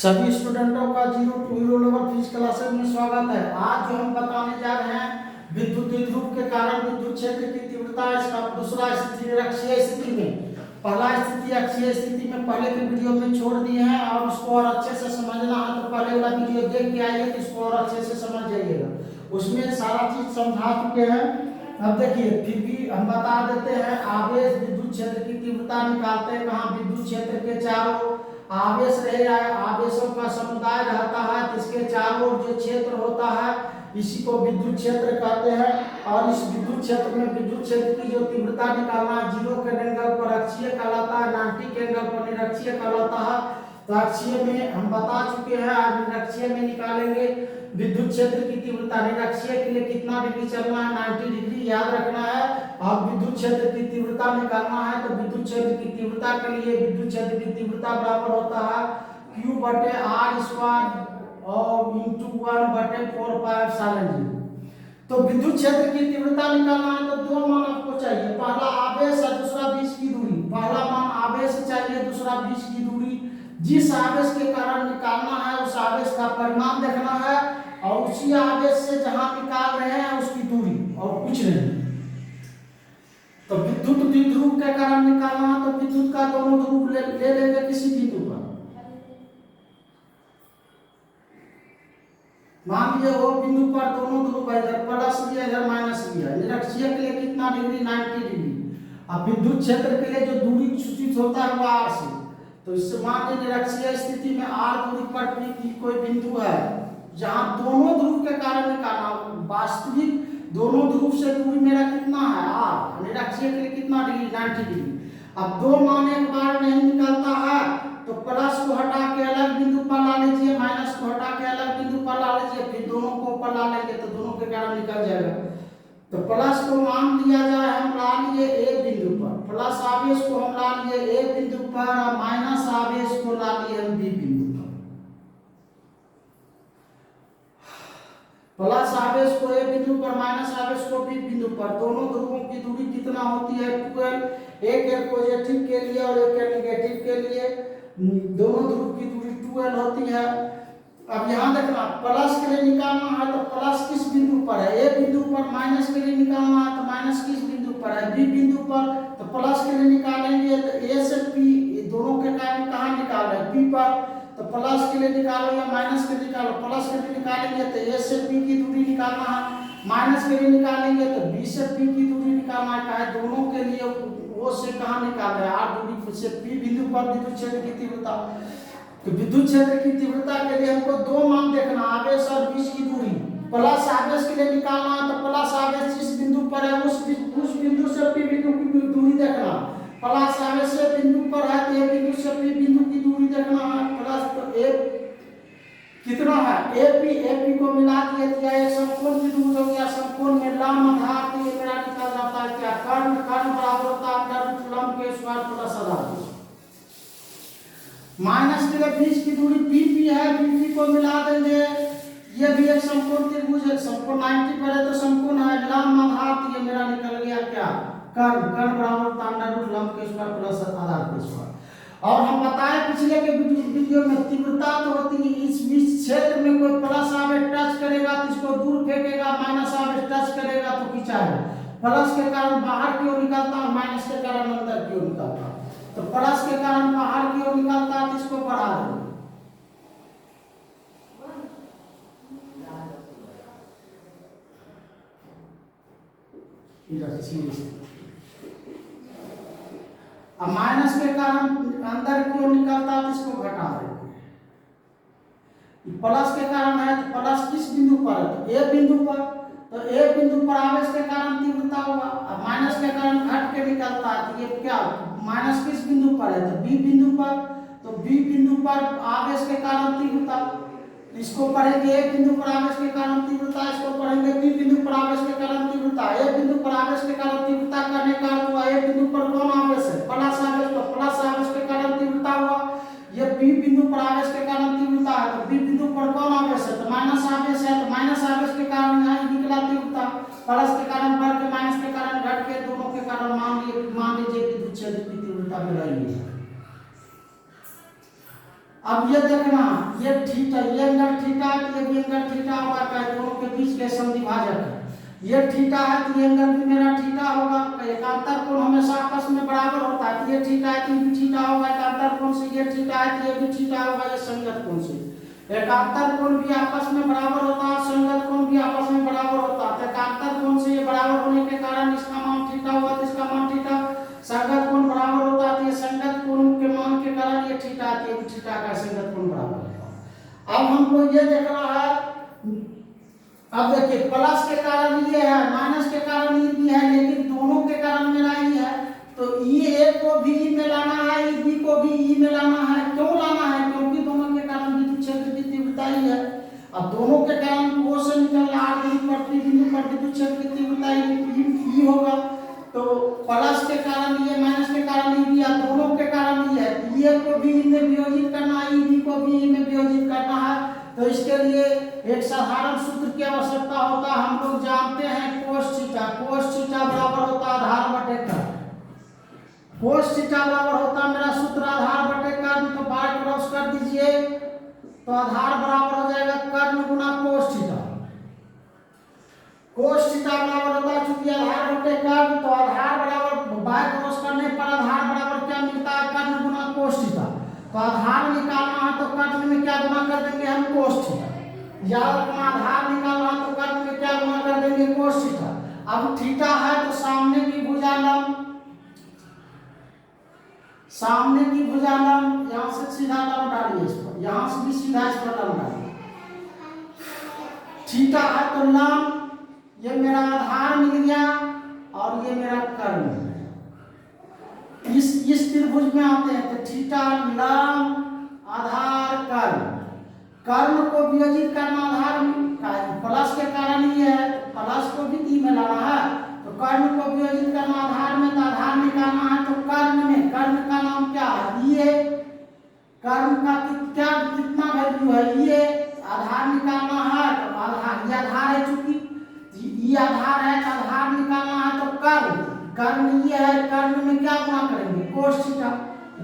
सभी स्टूडेंटों का zero to hero level physics classes में स्वागत है। आज जो हम बताने जा रहे हैं विद्युत द्विध्रुव के कारण विद्युत क्षेत्र की तीव्रता, इसका दूसरा स्थिति अक्षीय स्थिति में, पहला स्थिति अक्षीय स्थिति में पहले के वीडियो में छोड़ दिए हैं और उसको और अच्छे से समझना है तो पहले वाला वीडियो देख के आइए तो इसको और अच्छे से समझ जाइएगा, उसमें सारा चीज समझा चुके हैं। अब देखिए फिर भी हम बता देते हैं, आवेश विद्युत क्षेत्र की तीव्रता निकालते हैं कहाँ, विद्युत क्षेत्र के चारों आवेश रहे, आवेशों का समुदाय रहता है, इसके चारों ओर जो क्षेत्र होता है इसी को विद्युत क्षेत्र कहते हैं। और इस विद्युत क्षेत्र में विद्युत क्षेत्र की जो तीव्रता निकालना जीरो के एंगल पर अक्षीय कहलाता है, 90 के एंगल पर निरक्षीय कहलाता है। तो अक्षीय में हम बता चुके हैं, आज निरक्षीय में निकालेंगे विद्युत क्षेत्र की तीव्रता। निरक्षीय के लिए कितना डिग्री चलना है, 90 डिग्री याद रखना है। अब विद्युत क्षेत्र की तीव्रता निकालना है तो विद्युत क्षेत्र की तीव्रता के लिए विद्युत क्षेत्र की तीव्रता बराबर होता है Q बटे R स्क्वायर और इंटू 1 बटे 4 पाई एप्सिलॉन जी। तो विद्युत क्षेत्र की तीव्रता निकालना है तो दो मान आपको चाहिए, पहला आवेश और दूसरा बीच की दूरी। पहला मान आवेश चाहिए, दूसरा बीच की दूरी। जिस आवेश के कारण निकालना है उस आवेश का परिमाण देखना है और उसी आवेश से जहां निकाल रहे हैं उसकी दूरी, और कुछ नहीं। तो विद्युत द्विध्रुव के कारण निकालना है तो विद्युत का दोनों ध्रुव ले लेंगे किसी बिंदु पर। मान लीजिए वो बिंदु पर दोनों ध्रुव है, इधर प्लस लिया इधर माइनस लिया। निरक्षीय के लिए कितना डिग्री, 90 डिग्री। अब विद्युत क्षेत्र के लिए जो दूरी सूचित होता है वो r से, तो इससे मान लीजिए निरक्षीय स्थिति में r दूरी पर P कोई बिंदु है जहां दोनों ध्रुव के कारण निकालना, वास्तविक दोनों ध्रुव से दूरी मेरा कितना है r, निरक्षीय के लिए कितना डिग्री, 90 डिग्री। अब दो मान एक बार नहीं निकलता है तो प्लस को हटा के अलग बिंदु पर ला लीजिए, माइनस को हटा के अलग बिंदु पर ला लीजिए, फिर दोनों को ऊपर ला लेंगे तो दोनों के कारण निकल जाएगा। तो प्लस को मान लिया जाए हम ला लिए ए बिंदु पर, प्लस आवेश को हम ला लिए ए बिंदु पर और माइनस आवेश को ला लिए हम बी बिंदु पर। प्लस आवेश को ए बिंदु पर, माइनस आवेश को बी बिंदु पर। दोनों ध्रुवों की दूरी कितना होती है 12, एक पॉजिटिव के लिए और एक नेगेटिव के लिए, दोनों ध्रुव की दूरी 12 होती है। अब यहाँ देखना प्लस के लिए निकालना है तो प्लस किस बिंदु पर है, ए बिंदु पर। माइनस के लिए निकालना है तो माइनस किस बिंदु पर है, बी बिंदु पर। तो प्लस के लिए निकालेंगे तो ए से पी, दोनों के कारण कहाँ निकाल रहे हैं, पी पर। तो प्लस के लिए निकालो या माइनस के लिए निकालो, प्लस के लिए निकालेंगे तो ए से पी की दूरी निकालना है, माइनस के लिए निकालेंगे तो बी से पी की दूरी निकालना है। दोनों के लिए वो से कहाँ निकाल रहे हैं, आर दूरी से पी बिंदु पर विद्युत क्षेत्र की तीव्रता। तो विद्युत क्षेत्र की तीव्रता के लिए हमको दो मान देखना, आवेश और बीच की दूरी। प्लस आवेश के लिए निकालना है तो प्लस आवेश जिस बिंदु पर है उस बिंदु से पी बिंदु की दूरी देखना। प्लस आवेश से बिंदु पर है तो ए बिंदु से पी बिंदु की दूरी देखना है। प्लस तो ए कितना है, एपी को मिला दिया तो एक समकोण त्रिभुज हो गया। समकोण में लंब आधार तो ये मेरा निकल जाता है क्या, कर्ण बराबर होता है अंडर लंब के स्क्वायर प्लस आधार। माइनस के लिए बीच की दूरी बीपी है, बीपी को मिला देंगे, ये भी एक समकोण त्रिभुज है, समकोण 90 पर है तो समकोण है लंब आधार तो ये मेरा निकल गया क्या, कर्ण बराबर होता है अंडर लंब के स्क्वायर प्लस आधार के स्क्वायर। और हम बताए पिछले के वीडियो में तीव्रता तो होती है इस क्षेत्र में, कोई प्लस आवेश टच करेगा तो इसको दूर फेंकेगा, माइनस आवेश टच करेगा तो खिंचाएगा। प्लस के कारण बाहर की ओर निकलता है, माइनस के कारण अंदर की ओर निकलता है। तो प्लस के कारण बाहर की ओर निकलता है तो इसको बढ़ा देंगे। अब माइनस के कारण अंदर की ओर निकलता है तो इसको घटा देंगे। प्लस के कारण है तो प्लस किस बिंदु पर है, तो ए बिंदु पर। तो ए बिंदु पर आवेश के कारण तीव्रता होगा। अब माइनस के कारण घट के निकलता है तो ये क्या, माइनस किस बिंदु पर है, तो बी बिंदु पर। तो बी बिंदु पर आवेश के कारण तीव्रता, इसको पढ़ेंगे ए बिंदु पर आवेश के कारण तीव्रता, इसको पढ़ेंगे बी बिंदु पर आवेश के कारण तीव्रता। ए बिंदु पर आवेश के कारण तीव्रता करने का अर्थ हुआ ए बिंदु पर कौन आवेश है, प्लस आवेश, तो प्लस आवेश के कारण तीव्रता हुआ। ये बी बिंदु पर आवेश के कारण तीव्रता है तो बी बिंदु पर कौन आवेश है, तो माइनस आवेश है, तो माइनस आवेश के कारण यहाँ निकला तीव्रता। प्लस के कारण बढ़ के माइनस के कारण घट के, दोनों के कारण मान लीजिए विद्युत क्षेत्र की तीव्रता में रही है। अब ये देखना, ये थीटा, ये एंगल थीटा, ये भी एंगल थीटा होगा, क्या दोनों के बीच के समद्विभाजक है। ये थीटा है तो ये एंगल भी मेरा थीटा होगा। एकांतर कोण हमेशा आपस में बराबर होता है, तो ये थीटा है तो ये भी थीटा होगा। एकांतर कोण से ये थीटा है तो ये भी थीटा होगा, ये संगत कोण से। एकांतर कोण भी आपस में बराबर होता है, संगत कोण भी आपस में बराबर होता है। एकांतर कोण से ये बराबर होने के कारण इसका मान थीटा हुआ, तो इसका मान थीटा। संगत कोण बराबर होता है तो ये संगत कोण के मान के कारण ये थीटा है, ये भी थीटा का संगत कोण बराबर है। अब हमको ये देखना है, अब देखिए प्लस के कारण ये है, माइनस के कारण ये भी है, लेकिन दोनों के कारण मेरा ये है, तो ये को भी ई में लाना है, बी को भी ई में लाना है। क्यों लाना है? क्योंकि दोनों के कारण विद्युत क्षेत्र की तीव्रता ही है। अब दोनों के कारण को से निकल रहा है बिंदु पर विद्युत क्षेत्र की तीव्रता ई होगा। तो प्लस के कारण ये, माइनस के कारण ये भी है, दोनों के कारण ये है। ये को भी ई में वियोजित करना है, बी को भी ई में वियोजित करना है। तो इसके लिए एक साधारण सूत्र की आवश्यकता होता है, हम लोग जानते हैं कोस थीटा। कोस थीटा बराबर होता है आधार बटे कर्ण। कोस थीटा बराबर होता है मेरा सूत्र आधार बटे कर्ण। तो बार क्रॉस कर दीजिए तो आधार बराबर हो जाएगा कर्ण गुना कोस थीटा। कोस थीटा बराबर होता है, चूंकि आधार बटे कर्ण, तो आधार बराबर बाय क्रॉस करने पर आधार बराबर क्या मिलता है? कर्ण गुना कोस थीटा। तो आधार निकालना है तो कर्ण में क्या गुना कर देंगे हम? Cos theta. या आधार निकालना है तो कर्ण में क्या गुना कर देंगे? Cos theta. अब थीटा है तो सामने की भुजा लंब, सामने की भुजा लंब, यहां से सीधा लंब डालिए इस पर, यहां से भी सीधा इस पर लंब डालिए। थीटा है तो लंब, ये मेरा आधार मिल गया और ये मेरा कर्ण मिल गया। इस त्रिभुज में आते हैं तो थीटा लंब आधार कर्ण। कर्ण को वियोजित करना आधार प्लस के कारण ही है, प्लस को भी ई में लाना है। तो कर्ण को वियोजित करना आधार में, तो आधार निकालना है तो कर्ण में। कर्ण का नाम क्या है? ये। कर्ण का क्या कितना वैल्यू है? ये। आधार निकालना है तो आधार, ये आधार है, चूंकि ये आधार है तो आधार निकालना है तो कर्ण। कर्ण ये है, कर्ण में क्या गुना करेंगे? Cos theta.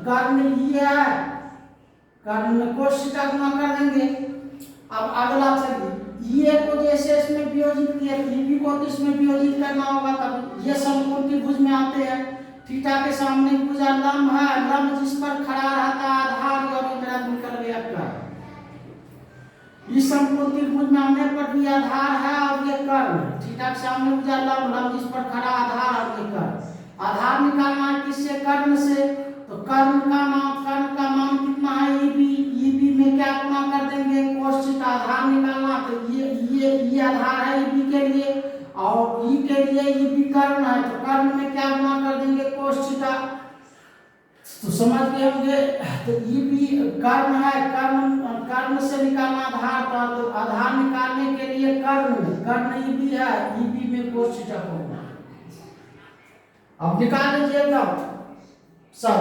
कर्ण ये है, कर्ण में कोस थीटा गुना कर देंगे। अब अगला चलिए, ये को जैसे इसमें वियोजित किया, बी को तो इसमें वियोजित करना होगा, तब ये समकोण त्रिभुज में आते हैं। थीटा के सामने भुजा लंब है, लंब जिस पर खड़ा रहता है आधार, और मेरा निकल गया कर्ण। इस समकोण त्रिभुज में आने पर भी आधार है और ये कर्ण। थीटा के सामने भुजा लंब, लंब जिस पर खड़ा आधार और ये कर्ण। आधार निकालना है किससे? कर्ण से। तो कर्ण का मान कितना है? ईबी में क्या गुना कर देंगे? Cos theta. आधार निकालना तो ये आधार है ईबी के लिए, और ई के लिए ईबी कर्ण है, तो कर्ण में क्या गुना कर देंगे? Cos theta. तो समझ गए होंगे। तो ईबी कर्ण है, कर्ण से निकालना आधार का, तो आधार निकालने के लिए कर्ण ईबी है, ईबी में कोस थीटा होगा। अब निकाल लीजिएगा सब।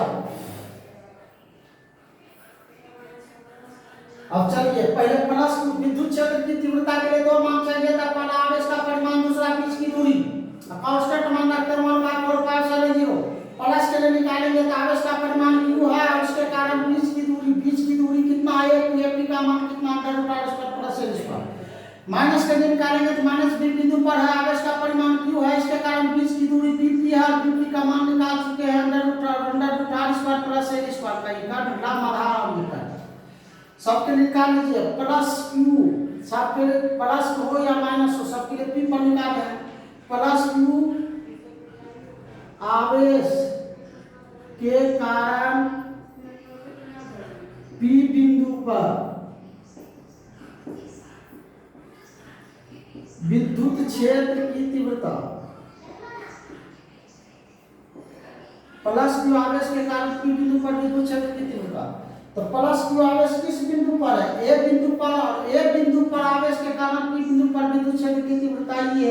अब चलिए पहले प्लस विद्युत क्षेत्र की तीव्रता के लिए दो मान चाहिए था, पहला आवेश का परिमाण, दूसरा बीच की दूरी। कांस्टेंट मान रखते हैं 1/4πε0। प्लस के लिए निकालेंगे तो आवेश का परिमाण q है और उसके कारण बीच की दूरी कितना है? ap का मान कितना? √r² + माइनस के लिए निकालेंगे तो माइनस बी बिंदु पर है, आवेश का परिमाण q है, इसके कारण बीच की दूरी bp है, bp का मान निकाल चुके हैं √r² + का ये कारण लंब आधार और ये कारण सबके निकाल लीजिए। प्लस q, सबके लिए प्लस हो या माइनस हो, सबके लिए p पर निकाले हैं। प्लस q आवेश के कारण p बिंदु पर विद्युत क्षेत्र की तीव्रता। प्लस q आवेश के कारण p बिंदु पर विद्युत क्षेत्र की तीव्रता। तो प्लस q आवेश किस बिंदु पर है? a बिंदु पर, और a बिंदु पर आवेश के कारण p बिंदु पर विद्युत क्षेत्र की तीव्रता ये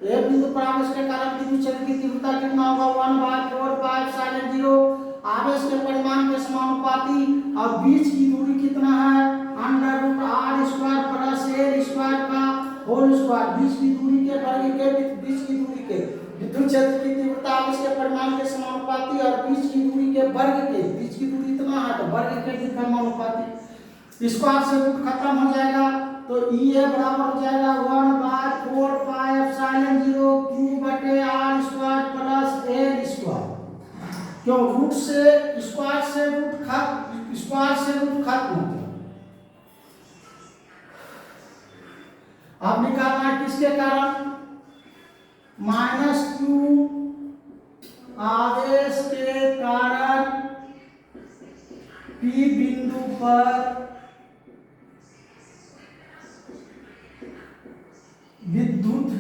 a बिंदु पर आवेश के कारण विद्युत क्षेत्र की तीव्रता कितना होगा? 1/4πε0। आवेश के परिमाण के समानुपाती, और बीच की दूरी कितना है? √r² + l² का होल स्क्वायर। बीच की दूरी के वर्ग के, बीच की दूरी के विद्युत क्षेत्र की तीव्रता आवेश के परिमाण के समानुपाती, और बीच की दूरी के वर्ग के, बीच की दूरी इतना कितना है, तो वर्ग के विध कर्मानुपाती। स्क्वायर से रूट खत्म हो जाएगा, तो ई ए बराबर हो जाएगा 1/4 पाई एप्सिलॉन 0 क्यू बटे R square plus L square. क्यों, रूट से स्क्वायर से रूट खत्म हो गया। अब निकालना है किसके कारण, -q आवेश के कारण P बिंदु पर विद्युत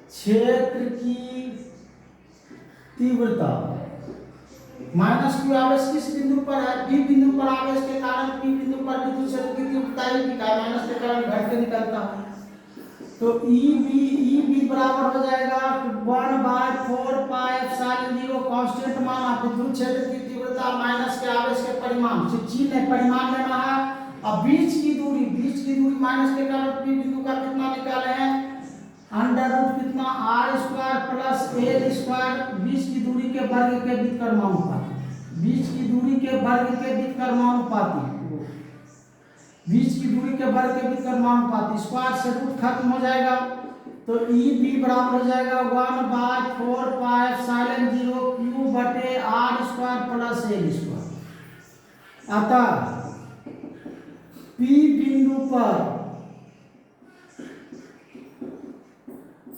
क्षेत्र की तीव्रता। -q आवेश किस बिंदु पर है, P बिंदु पर आवेश के कारण P बिंदु पर विद्युत क्षेत्र की तीव्रता ही माइनस के कारण घट के निकलता है। तो E बराबर हो जाएगा 1/4 पाई एप्सिलॉन 0 कांस्टेंट माना विद्युत क्षेत्र की तीव्रता माइनस के आवेश के परिमाण, चिन्ह है परिमाण लेना है। अब बीच की दूरी माइनस के कारण P बिंदु का कितना निकाले हैं, अंडर रूट कितना R square plus L square, बीच की दूरी के वर्ग के विध कर्मानुपाती, बीच की दूरी के वर्ग के विध कर्मानुपाती, बीच की दूरी के वर्ग के विध कर्मानुपाती। स्क्वायर से रूट खत्म हो जाएगा, तो ई बी बराबर हो जाएगा 1/4 पाई एप्सिलॉन 0 क्यू बटे R square plus L square. अतः पी बिंदु पर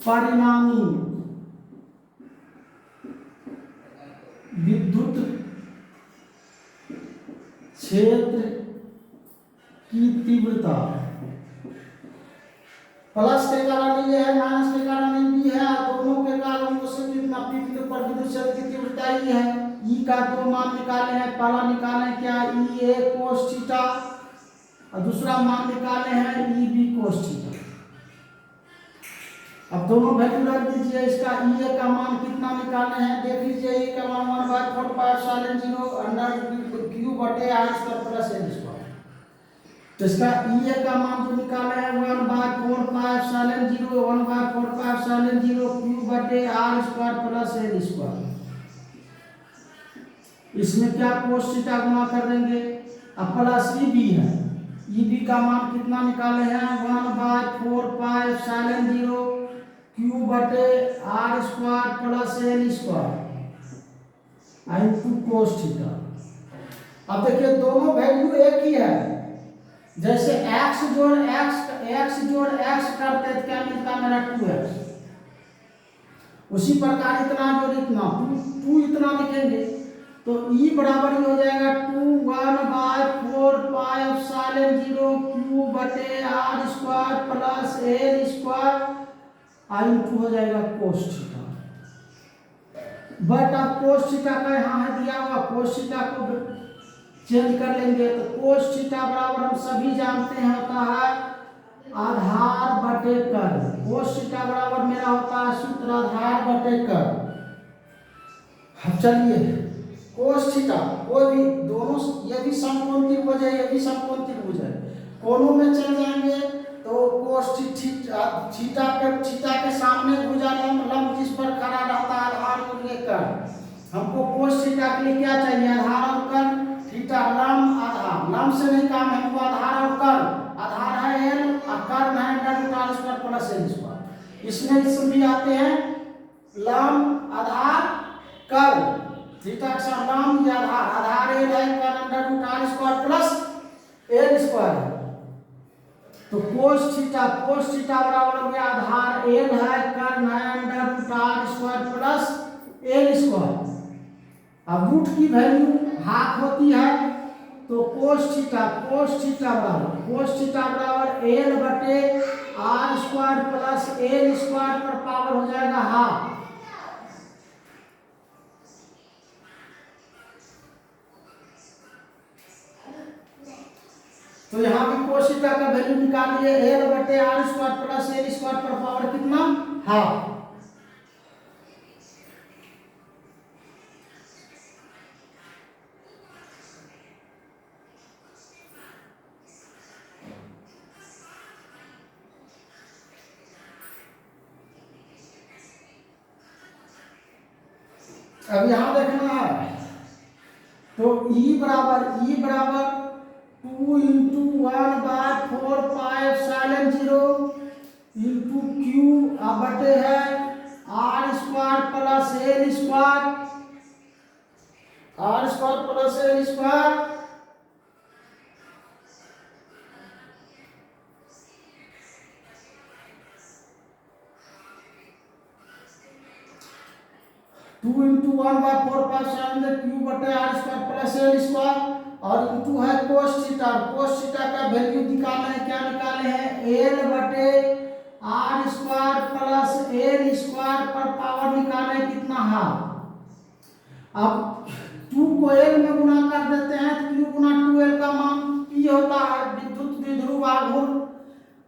परिणामी विद्युत क्षेत्र की तीव्रता प्लस के कारण ये है, माइनस के कारण भी है, दोनों के कारण से कितना P बिंदु पर विद्युत क्षेत्र की तीव्रता ही है। E का दो मान निकाले हैं, पहला निकाले क्या E A cos थीटा और दूसरा मान निकाले हैं E B cos थीटा। अब दोनों वैल्यू रख दीजिए, इसका E A का मान कितना निकाले हैं देख लीजिए, E का मान 1/4 पाई एप्सिलॉन 0 अंडर क्यू बटे R square plus L square. तो इसका E A का मान जो निकाले हैं 1/4 pi epsilon 0 1/4 pi epsilon 0 Q बटे R square plus L square. इसमें क्या cos थीटा गुणा कर देंगे, अब प्लस E B है, E B का मान कितना निकाले हैं 1/4 पाई एप्सिलॉन 0 क्यू बटे R square plus L square into cos theta. अब देखिए दोनों वैल्यू एक ही है, जैसे x जोड़ x करते तो क्या मिलता मेरा 2x, उसी प्रकार इतना जोड़ इतना 2 इतना लिखेंगे, तो E बराबर हो जाएगा 1/4 पाई एप्सिलॉन 0 क्यू बटे R square plus L square into हो जाएगा cos थीटा। बट अब cos थीटा का यहाँ है दिया हुआ, cos थीटा को चेंज कर लेंगे, तो cos थीटा बराबर हम सभी जानते हैं होता है आधार बटे कर्ल। cos थीटा बराबर मेरा होता है सूत्र आधार बटे कर्ल। अब चलिए cos थीटा कोई भी दोनों, ये भी समकोण त्रिभुज है, ये भी समकोण त्रिभुज है, कोनों में चल जाएंगे तो cos थीटा के सामने भुजा लंब जिस पर खड़ा रहता है आधार को लेकर, हमको cos थीटा के लिए क्या चाहिए, आधार और कर्ल। थीटा लंब आधार, लंब से नहीं काम, हमको आधार और कर्ल, आधार है एल और कर्ल है under square plus L square. इसमें भी आते हैं लंब आधार कर्ल, थीटा के साथ लंब या आधार एल है, कर्ल under square plus L square. तो cos थीटा बराबर हो गया आधार एल है, कर्ल है under square plus L square. अब रूट की वैल्यू हाफ होती है, तो cos थीटा बराबर एल बटे R square plus L square पर पावर हो जाएगा हाफ। तो यहाँ भी cos थीटा का वैल्यू निकालिए, एल बटे R square plus L square पर पावर कितना हाफ। अब यहाँ देखना है तो ई बराबर 2 इंटू 1/4πε0 इंटू क्यू बटे है R square plus L square, R square plus L square. Two into 1/4πε Q बटे R square plus L square और इंटू है कोस थीटा। कोस थीटा का वैल्यू निकालना है, क्या निकाले हैं, एल बटे R square plus L square पर पावर निकाले कितना हाफ। अब 2 को एल में गुना कर देते हैं तो क्यू गुना 2l का मान पी होता है, विद्युत द्विध्रुव आघूर्ण।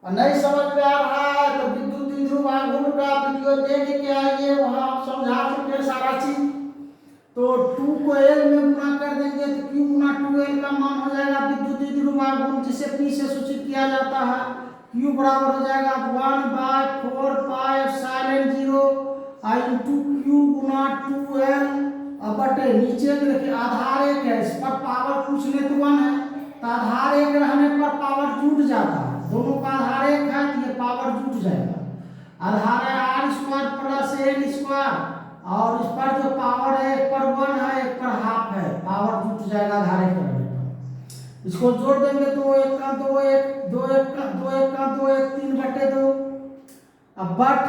नहीं समझ में आ रहा है तो विद्युत द्विध्रुव आघूर्ण का वीडियो देख के आइए, वहां समझा चुके सारा चीज। तो 2 को l में गुना कर देंगे तो q गुना 2l का मान हो जाएगा विद्युत द्विध्रुव आघूर्ण, जिसे p से सूचित किया जाता है। q बराबर हो जाएगा 1/4πε0 इंटू q गुना 2l बटे नीचे में देखिए आधार एक है, इस पर पावर कुछ नहीं तो 1 है, तो आधार एक रहने पर पावर जुट जाता है, दोनों का आधार एक है तो ये पावर जुट जाएगा। आधार है R square plus L square और इस पर जो पावर है एक पर 1 है एक पर हाफ है, पावर जुट जाएगा आधार एक रहने पर। इसको जोड़ देंगे तो 1 का 2 1 2 1 का 2 1 का 2 1 3/2। अब बट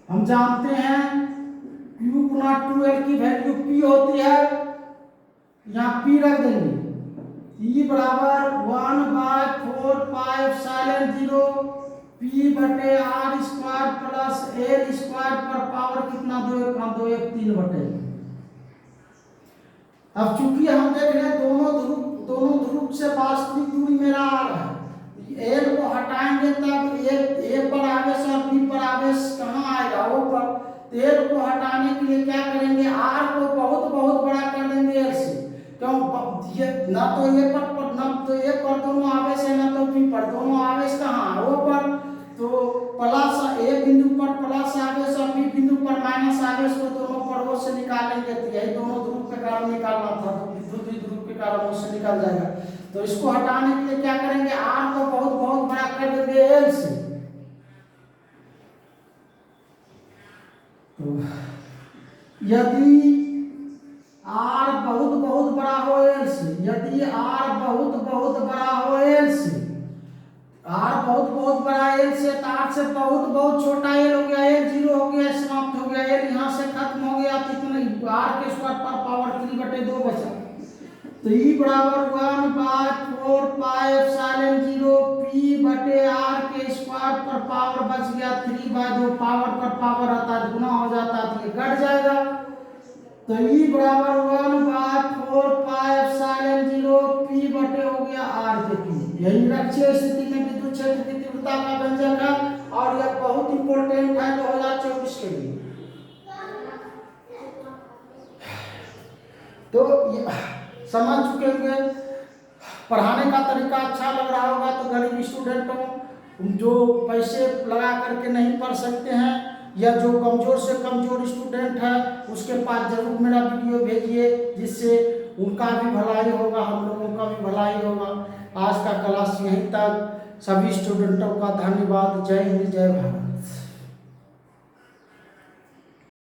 हम जानते हैं q गुना 2l की वैल्यू p होती है, यहाँ p रख देंगे। e बराबर 1/4πε0 p बटे R square plus L square पर पावर कितना 2 1 का 2 1 3/2। अब चूंकि हम देख रहे हैं दोनों ध्रुव से वास्तविक दूरी मेरा r है, एल को हटाएंगे तब ए पर आवेश और बी पर आवेश कहाँ आएगा, वो पर। एल को हटाने के लिए क्या करेंगे, आर को बहुत बड़ा कर देंगे एल से, क्यों ये ना तो ए पर दोनों आवेश है ना तो बी पर, दोनों आवेश कहाँ वो पर। तो प्लस ए बिंदु पर प्लस आवेश और बी बिंदु पर माइनस आवेश को दोनों पर ओर से निकालेंगे, तो यही दोनों ध्रुव के कारण निकालना था, तो विद्युत ध्रुव के कारण ओर से निकल जाएगा। तो इसको हटाने के लिए क्या करेंगे, आर को बहुत बड़ा कर देंगे एल से। तो यदि आर बहुत बड़ा हो एल से, यदि आर बहुत बड़ा हो एल से, आर बहुत बड़ा एल से, तो आर से बहुत छोटा एल हो गया, एल 0 हो गया, समाप्त हो गया, एल यहाँ से खत्म हो गया, तो इतना आर के स्क्वायर पर पावर 3/2 बचा। तो ई बराबर 1/4πε0 p बटे आर के स्क्वायर पर पावर बच गया 3/2, पावर पर पावर आता है गुना हो जाता है तो ये घट जाएगा। तो ई बराबर 1/4πε0 p बटे हो गया आर के p। यही निरक्षीय स्थिति में विद्युत क्षेत्र की तीव्रता का व्यंजक है और यह बहुत इंपॉर्टेंट है 2024 के लिए। तो समझ चुके होंगे, पढ़ाने का तरीका अच्छा लग रहा होगा। तो गरीब स्टूडेंटों जो पैसे लगा करके नहीं पढ़ सकते हैं या जो कमजोर से कमजोर स्टूडेंट है उसके पास जरूर मेरा वीडियो भेजिए, जिससे उनका भी भलाई होगा, हम लोगों का भी भलाई होगा। आज का क्लास यहीं तक। सभी स्टूडेंटों का धन्यवाद। जय हिंद जय भारत।